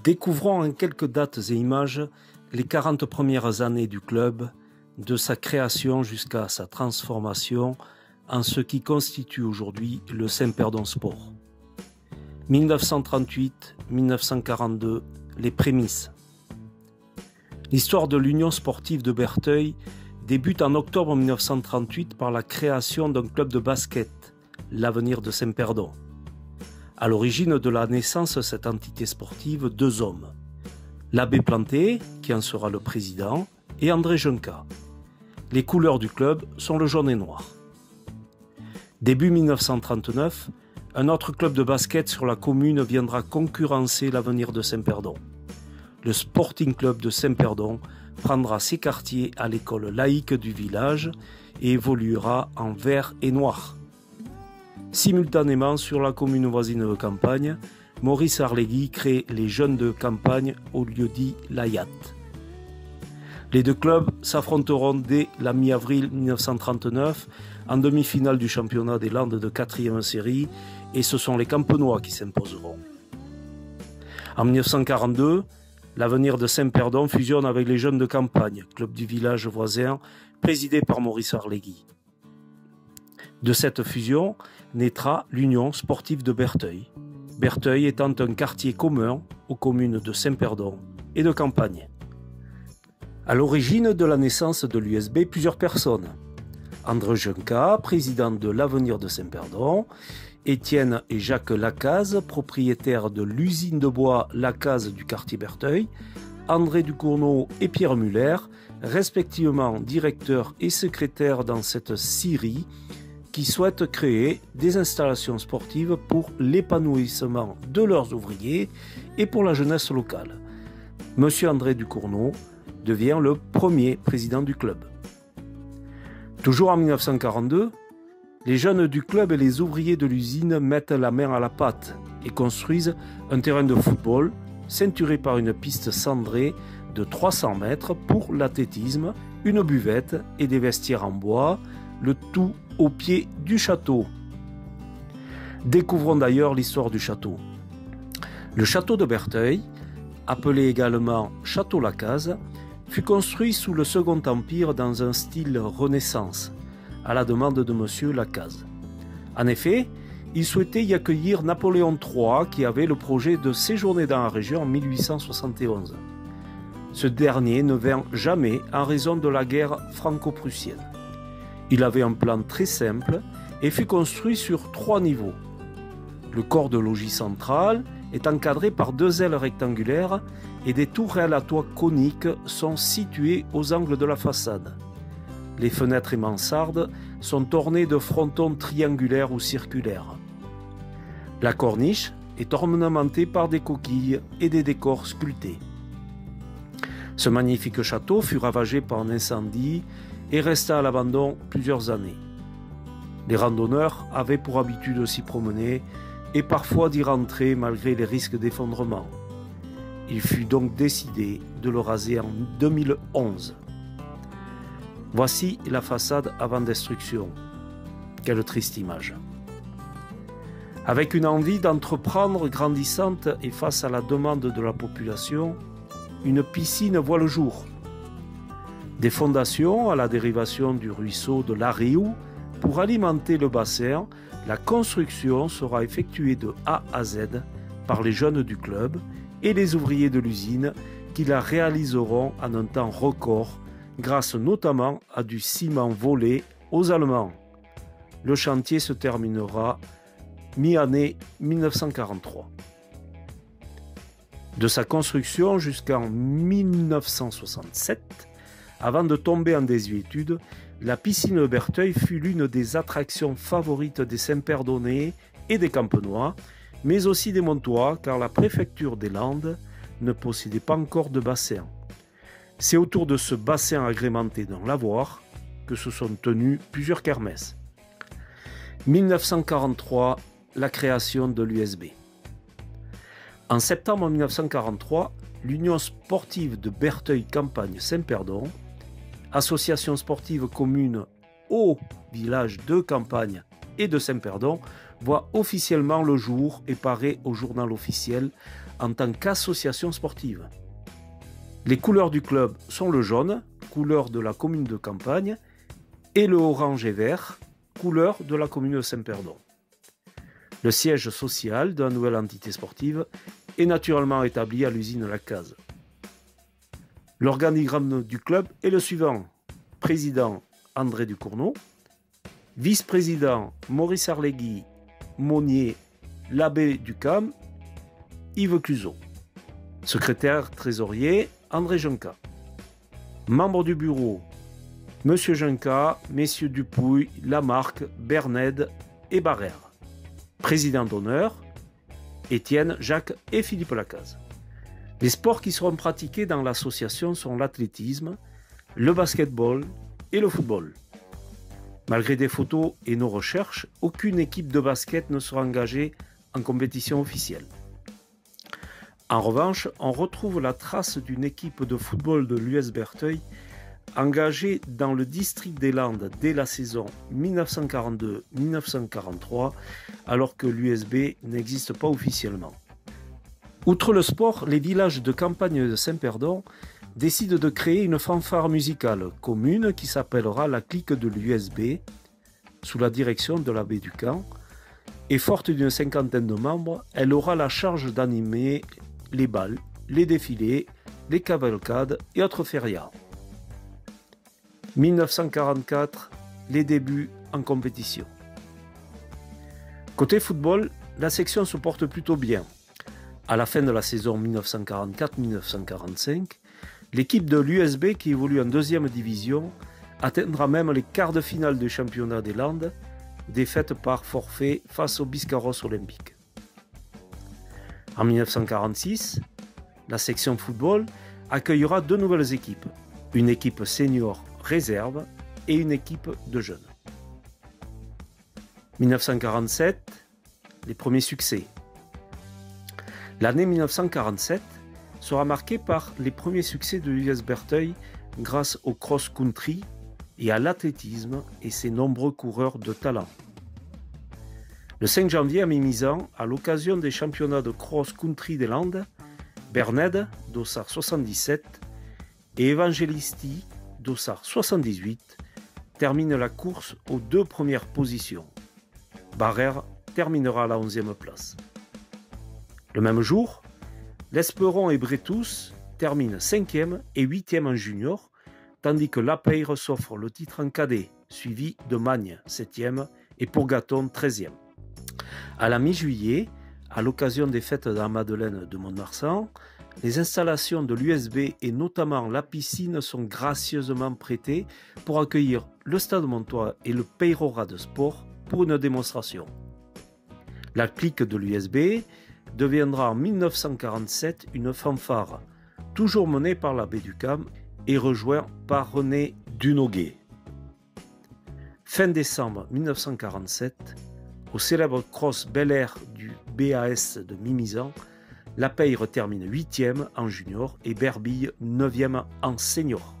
Découvrons en quelques dates et images les 40 premières années du club, de sa création jusqu'à sa transformation en ce qui constitue aujourd'hui le Saint-Perdon Sport. 1938-1942, les prémices. L'histoire de l'Union sportive de Bertheuil débute en octobre 1938 par la création d'un club de basket, l'Avenir de Saint-Perdon. À l'origine de la naissance de cette entité sportive, deux hommes. L'abbé Planté, qui en sera le président, et André Junca. Les couleurs du club sont le jaune et noir. Début 1939, un autre club de basket sur la commune viendra concurrencer l'Avenir de Saint-Perdon. Le Sporting Club de Saint-Perdon prendra ses quartiers à l'école laïque du village et évoluera en vert et noir. Simultanément, sur la commune voisine de Campagne, Maurice Arlegui crée les Jeunes de Campagne au lieu-dit Layat. Les deux clubs s'affronteront dès la mi-avril 1939 en demi-finale du championnat des Landes de 4e série et ce sont les Campenois qui s'imposeront. En 1942, l'Avenir de Saint-Perdon fusionne avec les Jeunes de Campagne, club du village voisin, présidé par Maurice Arlegui. De cette fusion naîtra l'Union sportive de Bertheuil, Bertheuil étant un quartier commun aux communes de Saint-Perdon et de Campagne. À l'origine de la naissance de l'USB, plusieurs personnes. André Junca, président de l'Avenir de Saint-Perdon, Étienne et Jacques Lacaze, propriétaires de l'usine de bois Lacaze du quartier Bertheuil, André Ducournau et Pierre Muller, respectivement directeurs et secrétaires dans cette scierie, qui souhaitent créer des installations sportives pour l'épanouissement de leurs ouvriers et pour la jeunesse locale. Monsieur André Ducournau devient le premier président du club. Toujours en 1942, les jeunes du club et les ouvriers de l'usine mettent la main à la pâte et construisent un terrain de football ceinturé par une piste cendrée de 300 mètres pour l'athlétisme, une buvette et des vestiaires en bois, le tout au pied du château. Découvrons d'ailleurs l'histoire du château. Le château de Bertheuil, appelé également Château Lacaze, fut construit sous le Second Empire dans un style Renaissance, à la demande de M. Lacaze. En effet, il souhaitait y accueillir Napoléon III qui avait le projet de séjourner dans la région en 1871. Ce dernier ne vint jamais en raison de la guerre franco-prussienne. Il avait un plan très simple et fut construit sur 3 niveaux. Le corps de logis central est encadré par 2 ailes rectangulaires et des tourelles à toit conique sont situées aux angles de la façade. Les fenêtres et mansardes sont ornées de frontons triangulaires ou circulaires. La corniche est ornementée par des coquilles et des décors sculptés. Ce magnifique château fut ravagé par un incendie et resta à l'abandon plusieurs années. Les randonneurs avaient pour habitude de s'y promener et parfois d'y rentrer malgré les risques d'effondrement. Il fut donc décidé de le raser en 2011. Voici la façade avant destruction. Quelle triste image. Avec une envie d'entreprendre grandissante et face à la demande de la population, une piscine voit le jour. Des fondations à la dérivation du ruisseau de l'Ariou pour alimenter le bassin, la construction sera effectuée de A à Z par les jeunes du club et les ouvriers de l'usine qui la réaliseront en un temps record grâce notamment à du ciment volé aux Allemands. Le chantier se terminera mi-année 1943. De sa construction jusqu'en 1967, avant de tomber en désuétude, la piscine de Bertheuil fut l'une des attractions favorites des Saint-Perdonnais et des Campenois, mais aussi des Montois, car la préfecture des Landes ne possédait pas encore de bassin. C'est autour de ce bassin agrémenté d'un lavoir que se sont tenues plusieurs kermesses. 1943, la création de l'USB. En septembre 1943, l'Union sportive de Bertheuil-Campagne-Saint-Perdon, association sportive commune au village de Campagne et de Saint-Perdon, voit officiellement le jour et paraît au journal officiel en tant qu'association sportive. Les couleurs du club sont le jaune, couleur de la commune de Campagne, et le orange et vert, couleur de la commune de Saint-Perdon. Le siège social de la nouvelle entité sportive est naturellement établi à l'usine La Case. L'organigramme du club est le suivant. Président André Ducournau, vice-président Maurice Arlegui, Monnier, l'abbé Ducam, Yves Cluzot. Secrétaire trésorier André Junca. Membres du bureau Monsieur Junca, Messieurs Dupouille, Lamarque, Berned et Barrère. Président d'honneur Étienne, Jacques et Philippe Lacaze. Les sports qui seront pratiqués dans l'association sont l'athlétisme, le basketball et le football. Malgré des photos et nos recherches, aucune équipe de basket ne sera engagée en compétition officielle. En revanche, on retrouve la trace d'une équipe de football de l'US Bertheuil engagée dans le district des Landes dès la saison 1942-1943, alors que l'USB n'existe pas officiellement. Outre le sport, les villages de campagne de Saint-Perdon décident de créer une fanfare musicale commune qui s'appellera la Clique de l'USB, sous la direction de l'abbé Ducamp, et forte d'une cinquantaine de membres, elle aura la charge d'animer les bals, les défilés, les cavalcades et autres férias. 1944, les débuts en compétition. Côté football, la section se porte plutôt bien. À la fin de la saison 1944-1945, l'équipe de l'USB qui évolue en deuxième division atteindra même les quarts de finale du championnat des Landes, défaite par forfait face au Biscarrosse olympique. En 1946, la section football accueillera deux nouvelles équipes, une équipe senior réserve et une équipe de jeunes. 1947, les premiers succès. L'année 1947 sera marquée par les premiers succès de l'US Bertheuil grâce au cross-country et à l'athlétisme et ses nombreux coureurs de talent. Le 5 janvier à Mimizan, à l'occasion des championnats de cross-country des Landes, Berned, dossard 77, et Evangelisti, dossard 78, terminent la course aux deux premières positions. Barrère terminera à la 11e place. Le même jour, l'Esperon et Bretous terminent 5e et 8e en junior, tandis que Lapeyre s'offre le titre en cadet, suivi de Magne 7e et Pourgaton 13e. À la mi-juillet, à l'occasion des fêtes de la Madeleine de Mont-de-Marsan, les installations de l'USB et notamment la piscine sont gracieusement prêtées pour accueillir le Stade Montois et le Peyrora de Sport pour une démonstration. La clique de l'USB deviendra en 1947 une fanfare, toujours menée par l'abbé Ducamp et rejoint par René Dunoguet. Fin décembre 1947, au célèbre cross Bel Air du BAS de Mimizan, Lapeyre termine 8e en junior et Berbille 9e en senior.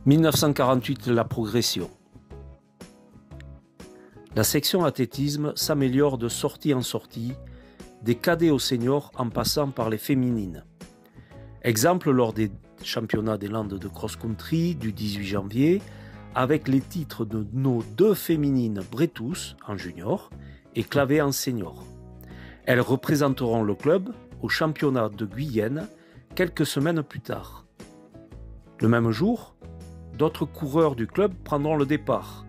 1948, la progression. La section athlétisme s'améliore de sortie en sortie, des cadets aux seniors en passant par les féminines. Exemple lors des championnats des Landes de cross-country du 18 janvier, avec les titres de nos deux féminines Bretous en junior et Clavé en senior. Elles représenteront le club au championnat de Guyenne quelques semaines plus tard. Le même jour, d'autres coureurs du club prendront le départ.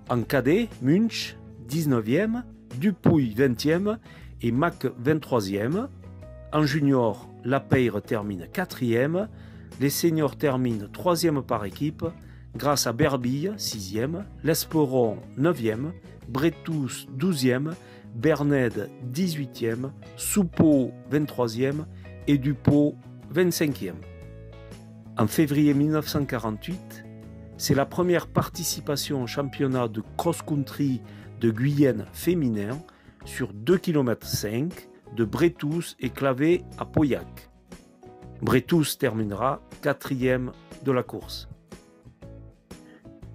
En cadet, Munch 19e, Dupouille 20e et Mac 23e. En junior, Lapeyre termine 4e, les seniors terminent 3e par équipe, grâce à Berbille 6e, l'Esperon 9e, Bretous 12e, Berned 18e, Soupeau 23e et Dupont 25e. En février 1948, c'est la première participation au championnat de cross-country de Guyenne féminin sur 2,5 km de Bretous et Clavé à Pauillac. Bretous terminera 4e de la course.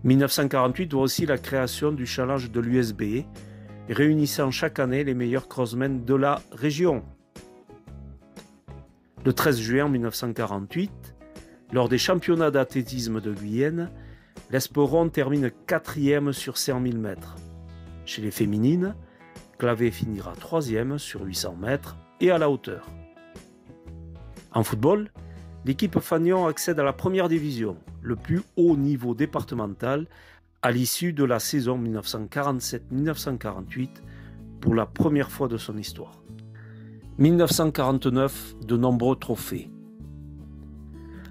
1948 voit aussi la création du challenge de l'USB, réunissant chaque année les meilleurs crossmen de la région. Le 13 juin 1948, lors des championnats d'athlétisme de Guyenne, l'Esperon termine 4e sur 100 000 mètres. Chez les féminines, Clavé finira 3e sur 800 mètres et à la hauteur. En football, l'équipe Fagnon accède à la première division, le plus haut niveau départemental, à l'issue de la saison 1947-1948 pour la première fois de son histoire. 1949, de nombreux trophées.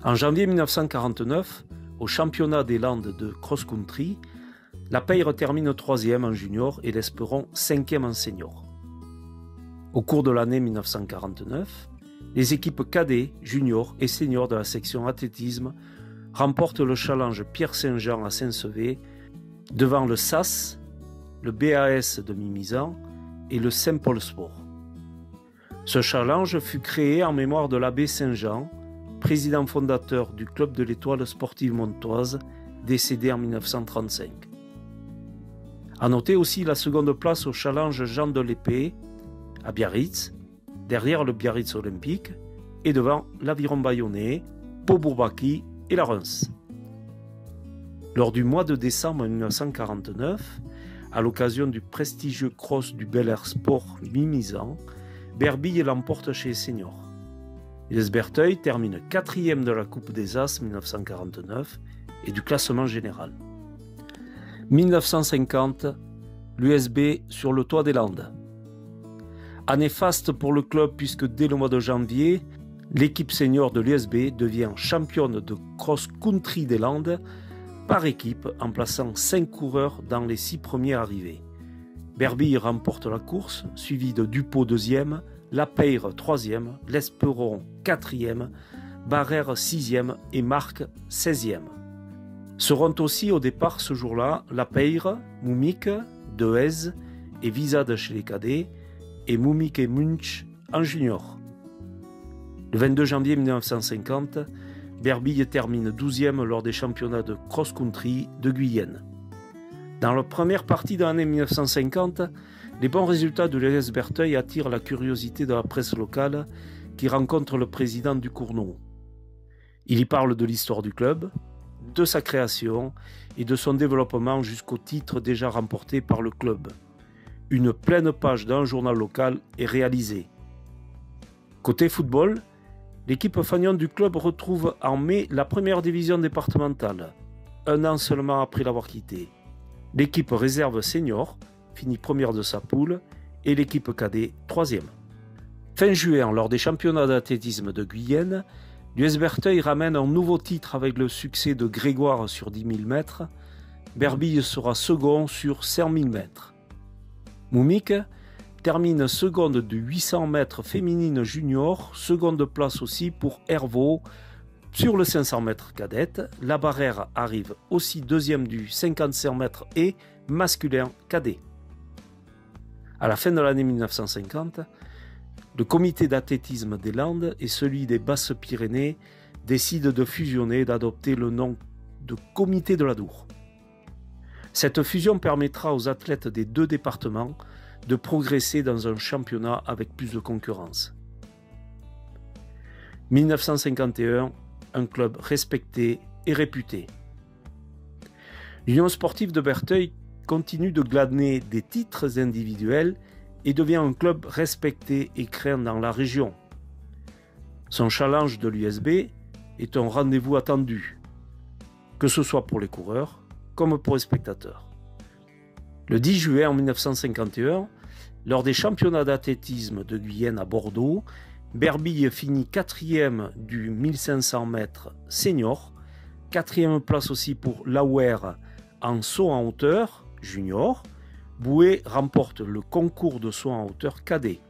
En janvier 1949, au championnat des Landes de cross-country, la Peyre termine 3e en junior et l'Esperon 5e en senior. Au cours de l'année 1949, les équipes cadets, juniors et seniors de la section athlétisme remportent le challenge Pierre Saint-Jean à Saint-Sevé devant le SAS, le BAS de Mimizan et le Saint-Paul Sport. Ce challenge fut créé en mémoire de l'abbé Saint-Jean, président fondateur du club de l'Étoile sportive montoise, décédé en 1935. À noter aussi la seconde place au challenge Jean de l'Épée à Biarritz, derrière le Biarritz olympique et devant l'Aviron Bayonnais, Pau-Bourbaki et la Reims. Lors du mois de décembre 1949, à l'occasion du prestigieux cross du Bel Air Sport Mimizan, Berbille l'emporte chez les seniors. L'Esberteuil termine 4e de la Coupe des As 1949 et du classement général. 1950, l'USB sur le toit des Landes. Année faste pour le club puisque dès le mois de janvier, l'équipe senior de l'USB devient championne de cross-country des Landes par équipe en plaçant 5 coureurs dans les 6 premiers arrivés. Berbille remporte la course, suivi de Dupont 2e, La Peyre 3e, l'Esperon 4e, Barrère 6e et Marc 16e. Seront aussi au départ ce jour-là La Peyre, Moumik, Dehez et Visade chez les cadets et Moumik et Munch en junior. Le 22 janvier 1950, Berbille termine 12e lors des championnats de cross-country de Guyenne. Dans la première partie de l'année 1950, les bons résultats de l'Esberteuil attirent la curiosité de la presse locale qui rencontre le président du Cournot. Il y parle de l'histoire du club, de sa création et de son développement jusqu'au titre déjà remporté par le club. Une pleine page d'un journal local est réalisée. Côté football, l'équipe Fagnon du club retrouve en mai la première division départementale, un an seulement après l'avoir quittée. L'équipe réserve senior finit première de sa poule et l'équipe cadet 3e. Fin juin, lors des championnats d'athlétisme de Guyenne, l'USBerteuil ramène un nouveau titre avec le succès de Grégoire sur 10 000 mètres. Berbille sera second sur 100 000 mètres. Moumik termine seconde de 800 mètres féminine junior, seconde place aussi pour Hervaux. Sur le 500 mètres cadette, la Barrère arrive aussi deuxième du 55 mètres et masculin cadet. À la fin de l'année 1950, le comité d'athlétisme des Landes et celui des Basses-Pyrénées décident de fusionner et d'adopter le nom de Comité de l'Adour. Cette fusion permettra aux athlètes des deux départements de progresser dans un championnat avec plus de concurrence. 1951, un club respecté et réputé. L'Union sportive de Berteuil continue de glaner des titres individuels et devient un club respecté et craint dans la région. Son challenge de l'USB est un rendez-vous attendu, que ce soit pour les coureurs comme pour les spectateurs. Le 10 juin 1951, lors des championnats d'athlétisme de Guyenne à Bordeaux, Berbille finit 4e du 1500 mètres senior, 4e place aussi pour Lauer en saut en hauteur junior. Bouet remporte le concours de saut en hauteur cadet.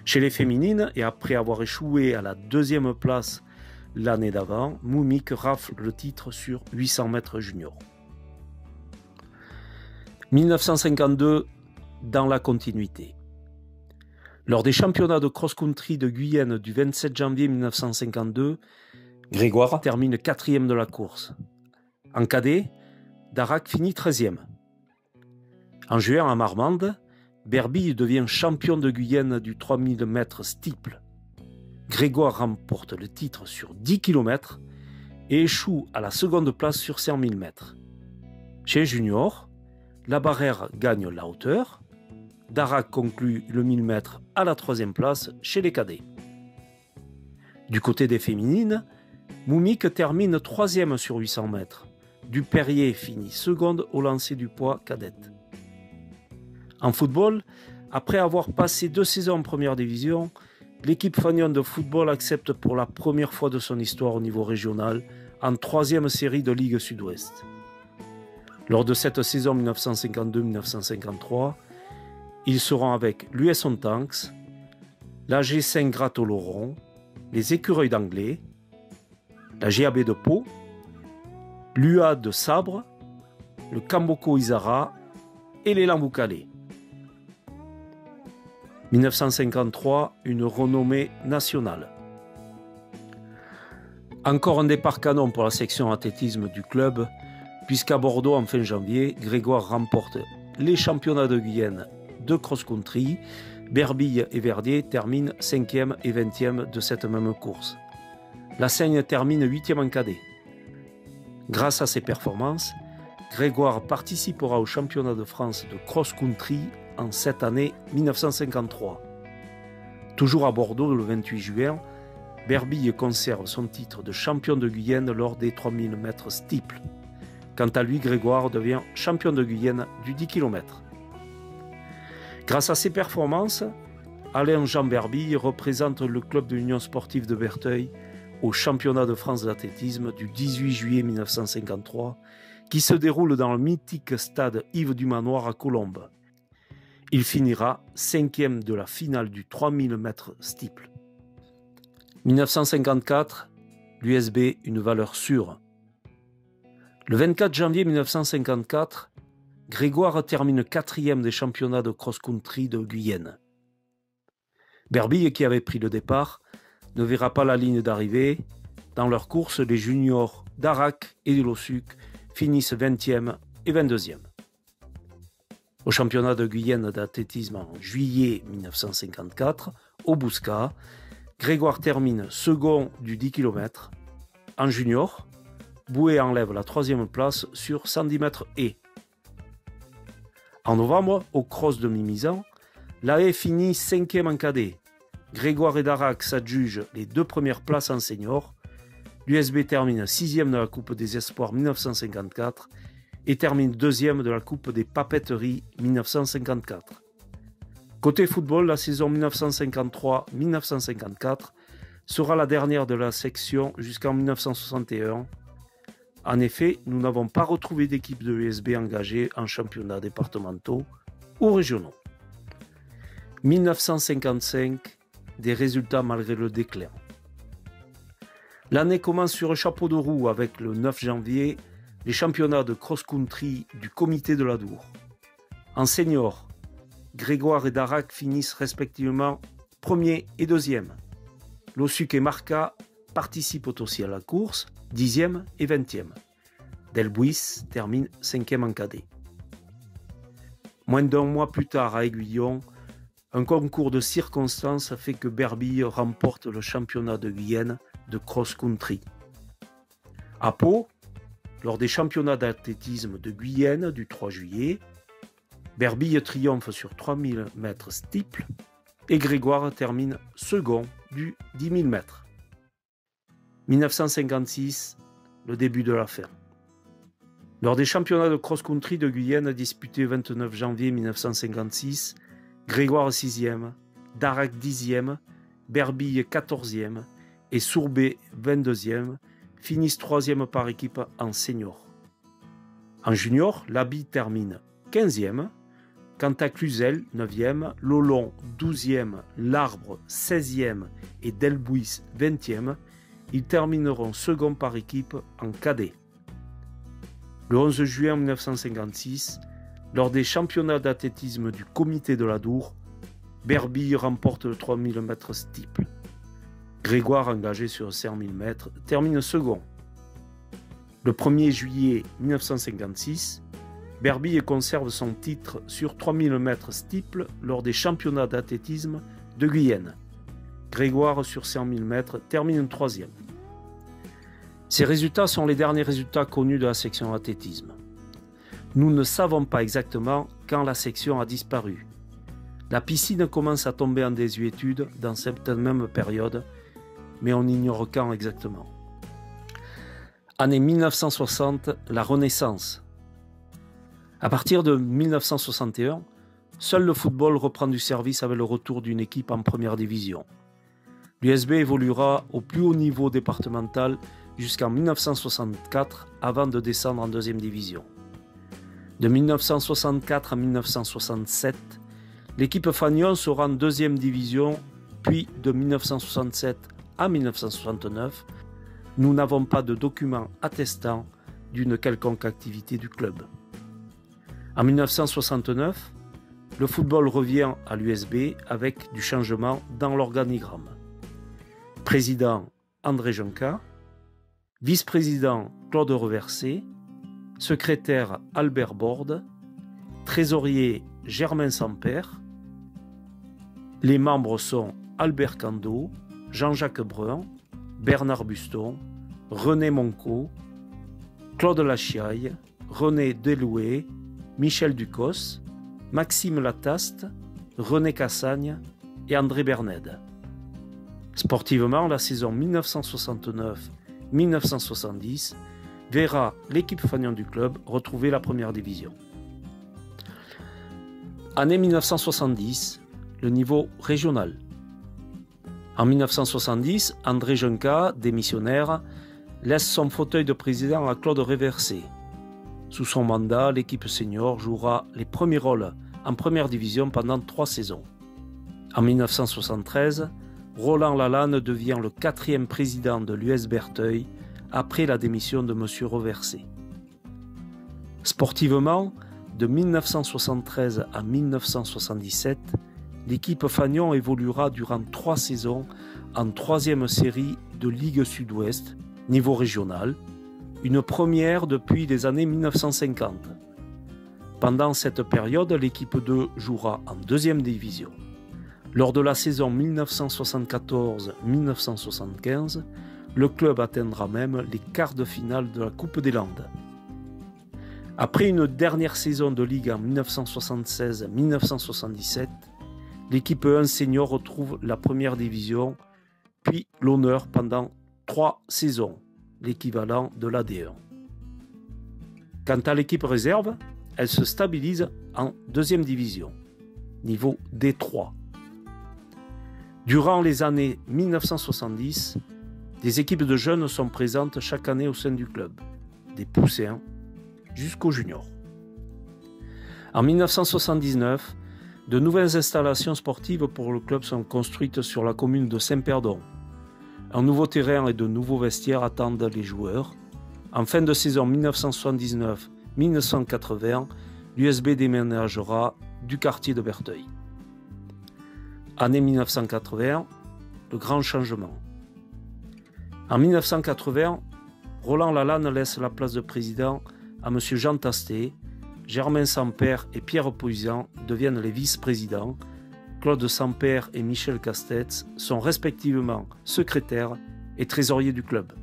Chez les féminines, et après avoir échoué à la 2e place l'année d'avant, Moumik rafle le titre sur 800 mètres junior. 1952, dans la continuité. Lors des championnats de cross-country de Guyenne du 27 janvier 1952, Grégoire termine 4e de la course. En cadet, Darac finit 13e. En juin à Marmande, Berbille devient champion de Guyenne du 3000 mètres steeple. Grégoire remporte le titre sur 10 km et échoue à la seconde place sur 100 000 mètres. Chez junior, Labarrère gagne la hauteur. Darac conclut le 1000 mètres à la troisième place chez les cadets. Du côté des féminines, Moumik termine troisième sur 800 mètres. Duperrier finit seconde au lancer du poids cadette. En football, après avoir passé 2 saisons en première division, l'équipe fagnon de football accepte pour la première fois de son histoire au niveau régional en 3e série de Ligue Sud-Ouest. Lors de cette saison 1952-1953, ils seront avec l'US Ontanks, la G5 Gratte-Oloron, les Écureuils d'Anglais, la GAB de Pau, l'UA de Sabre, le Camboko Isara et les Lamboukalais. 1953, une renommée nationale. Encore un départ canon pour la section athlétisme du club, puisqu'à Bordeaux, en fin janvier, Grégoire remporte les championnats de Guyenne de cross-country. Berbille et Verdier terminent 5e et 20e de cette même course. La Seigne termine 8e en cadet. Grâce à ses performances, Grégoire participera au championnat de France de cross-country en cette année 1953. Toujours à Bordeaux le 28 juin, Berbille conserve son titre de champion de Guyenne lors des 3000 mètres steeple. Quant à lui, Grégoire devient champion de Guyenne du 10 km. Grâce à ses performances, Alain-Jean Berbille représente le club de l'Union sportive de Bertheuil au championnat de France d'athlétisme du 18 juillet 1953 qui se déroule dans le mythique stade Yves du Manoir à Colombes. Il finira 5e de la finale du 3000 mètres steeple. 1954, l'USB, une valeur sûre. Le 24 janvier 1954, Grégoire termine 4e des championnats de cross-country de Guyenne. Berbille, qui avait pris le départ, ne verra pas la ligne d'arrivée. Dans leur course, les juniors d'Arac et de Lossuc finissent 20e et 22e. Au championnat de Guyenne d'athlétisme en juillet 1954, au Bouscat, Grégoire termine second du 10 km. En junior, Bouet enlève la 3e place sur 110 mètres haies. En novembre, au cross de Mimizan, la haie finit 5e en cadet. Grégoire et Darac s'adjugent les 2 premières places en senior. L'USB termine 6e de la Coupe des Espoirs 1954 et termine 2e de la Coupe des Papeteries 1954. Côté football, la saison 1953-1954 sera la dernière de la section jusqu'en 1961. En effet, nous n'avons pas retrouvé d'équipe de l'USB engagée en championnats départementaux ou régionaux. 1955, des résultats malgré le déclin. L'année commence sur un chapeau de roue avec le 9 janvier les championnats de cross-country du comité de l'Adour. En senior, Grégoire et Darac finissent respectivement 1er et 2e. Lossuc et Marca participent aussi à la course, 10e et 20e. Delbuis termine 5e en cadet. Moins d'un mois plus tard à Aiguillon, un concours de circonstances fait que Berbille remporte le championnat de Guyenne de cross-country. À Pau, lors des championnats d'athlétisme de Guyenne du 3 juillet, Berbille triomphe sur 3000 mètres steeple et Grégoire termine second du 10 000 mètres. 1956, le début de la fin. Lors des championnats de cross-country de Guyenne disputés le 29 janvier 1956, Grégoire 6e, Darac 10e, Berbille 14e et Sourbet 22e finissent 3e par équipe en senior. En junior, l'Abi termine 15e, quant à Cluzel 9e, Lolon 12e, L'Arbre 16e et Delbuis 20e, ils termineront second par équipe en cadet. Le 11 juin 1956, lors des championnats d'athlétisme du comité de l'Adour, Berbille remporte le 3000 mètres steeple. Grégoire, engagé sur 5000 mètres, termine second. Le 1er juillet 1956, Berbille conserve son titre sur 3000 mètres steeple lors des championnats d'athlétisme de Guyenne. Grégoire sur 100 000 mètres termine 3e. Ces résultats sont les derniers résultats connus de la section athlétisme. Nous ne savons pas exactement quand la section a disparu. La piscine commence à tomber en désuétude dans cette même période, mais on ignore quand exactement. Année 1960, la Renaissance. À partir de 1961, seul le football reprend du service avec le retour d'une équipe en première division. L'USB évoluera au plus haut niveau départemental jusqu'en 1964 avant de descendre en deuxième division. De 1964 à 1967, l'équipe Fagnon sera en deuxième division, puis de 1967 à 1969, nous n'avons pas de documents attestant d'une quelconque activité du club. En 1969, le football revient à l'USB avec du changement dans l'organigramme. Président André Junca, vice-président Claude Reversé, secrétaire Albert Borde, trésorier Germain Sampère. Les membres sont Albert Cando, Jean-Jacques Brun, Bernard Buston, René Monco, Claude Lachiaille, René Deloué, Michel Ducos, Maxime Lataste, René Cassagne et André Bernède. Sportivement, la saison 1969-1970 verra l'équipe Fagnon du club retrouver la première division. Année 1970, le niveau régional. En 1970, André Junca, démissionnaire, laisse son fauteuil de président à Claude Reversé. Sous son mandat, l'équipe senior jouera les premiers rôles en première division pendant 3 saisons. En 1973, Roland Lalanne devient le 4e président de l'US Bertheuil après la démission de M. Reversé. Sportivement, de 1973 à 1977, l'équipe Fagnon évoluera durant 3 saisons en 3e série de Ligue Sud-Ouest, niveau régional, une première depuis les années 1950. Pendant cette période, l'équipe 2 jouera en 2e division. Lors de la saison 1974-1975, le club atteindra même les quarts de finale de la Coupe des Landes. Après une dernière saison de Ligue en 1976-1977, l'équipe 1 senior retrouve la première division, puis l'honneur pendant 3 saisons, l'équivalent de la D1. Quant à l'équipe réserve, elle se stabilise en 2e division, niveau D3. Durant les années 1970, des équipes de jeunes sont présentes chaque année au sein du club, des poussins jusqu'aux juniors. En 1979, de nouvelles installations sportives pour le club sont construites sur la commune de Saint-Perdon. Un nouveau terrain et de nouveaux vestiaires attendent les joueurs. En fin de saison 1979-1980, l'USB déménagera du quartier de Bertheuil. Année 1980, le grand changement. En 1980, Roland Lalanne laisse la place de président à M. Jean Tastet, Germain Sampère et Pierre Poisan deviennent les vice-présidents, Claude Sampère et Michel Castetz sont respectivement secrétaires et trésoriers du club.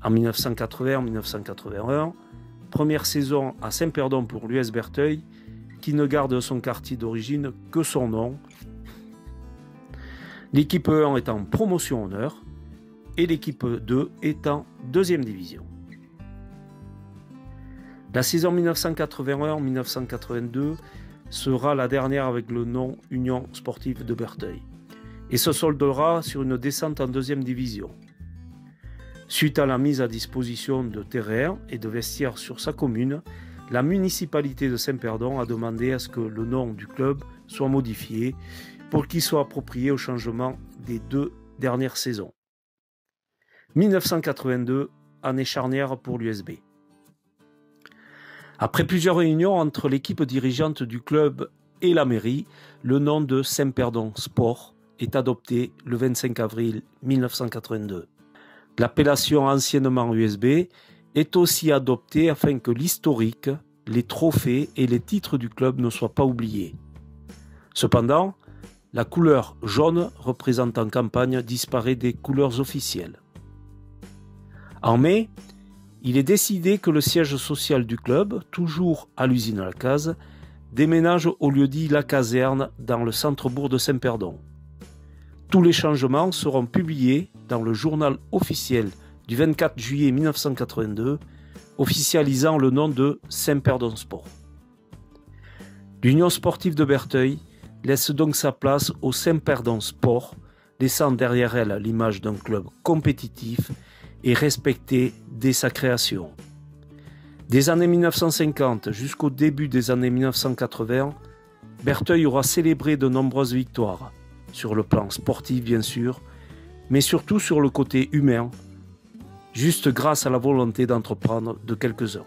En 1980-1981, première saison à Saint-Perdon pour l'US Bertheuil, qui ne garde son quartier d'origine que son nom. L'équipe 1 est en promotion honneur et l'équipe 2 est en 2e division. La saison 1981-1982 sera la dernière avec le nom Union Sportive de Bertheuil et se soldera sur une descente en 2e division. Suite à la mise à disposition de terrains et de vestiaires sur sa commune, la municipalité de Saint-Perdon a demandé à ce que le nom du club soit modifié pour qu'il soit approprié au changement des 2 dernières saisons. 1982, année charnière pour l'USB. Après plusieurs réunions entre l'équipe dirigeante du club et la mairie, le nom de Saint-Perdon Sport est adopté le 25 avril 1982. L'appellation anciennement USB est aussi adoptée afin que l'historique, les trophées et les titres du club ne soient pas oubliés. Cependant, La couleur jaune représente en campagne disparaît des couleurs officielles. En mai, il est décidé que le siège social du club, toujours à l'usine La Case, déménage au lieu-dit La Caserne dans le centre-bourg de Saint-Perdon. Tous les changements seront publiés dans le journal officiel du 24 juillet 1982, officialisant le nom de Saint-Perdon Sport. L'Union sportive de Bertheuil laisse donc sa place au Saint-Perdon Sport, laissant derrière elle l'image d'un club compétitif et respecté dès sa création. Des années 1950 jusqu'au début des années 1980, Bertheuil aura célébré de nombreuses victoires, sur le plan sportif bien sûr, mais surtout sur le côté humain, juste grâce à la volonté d'entreprendre de quelques-uns.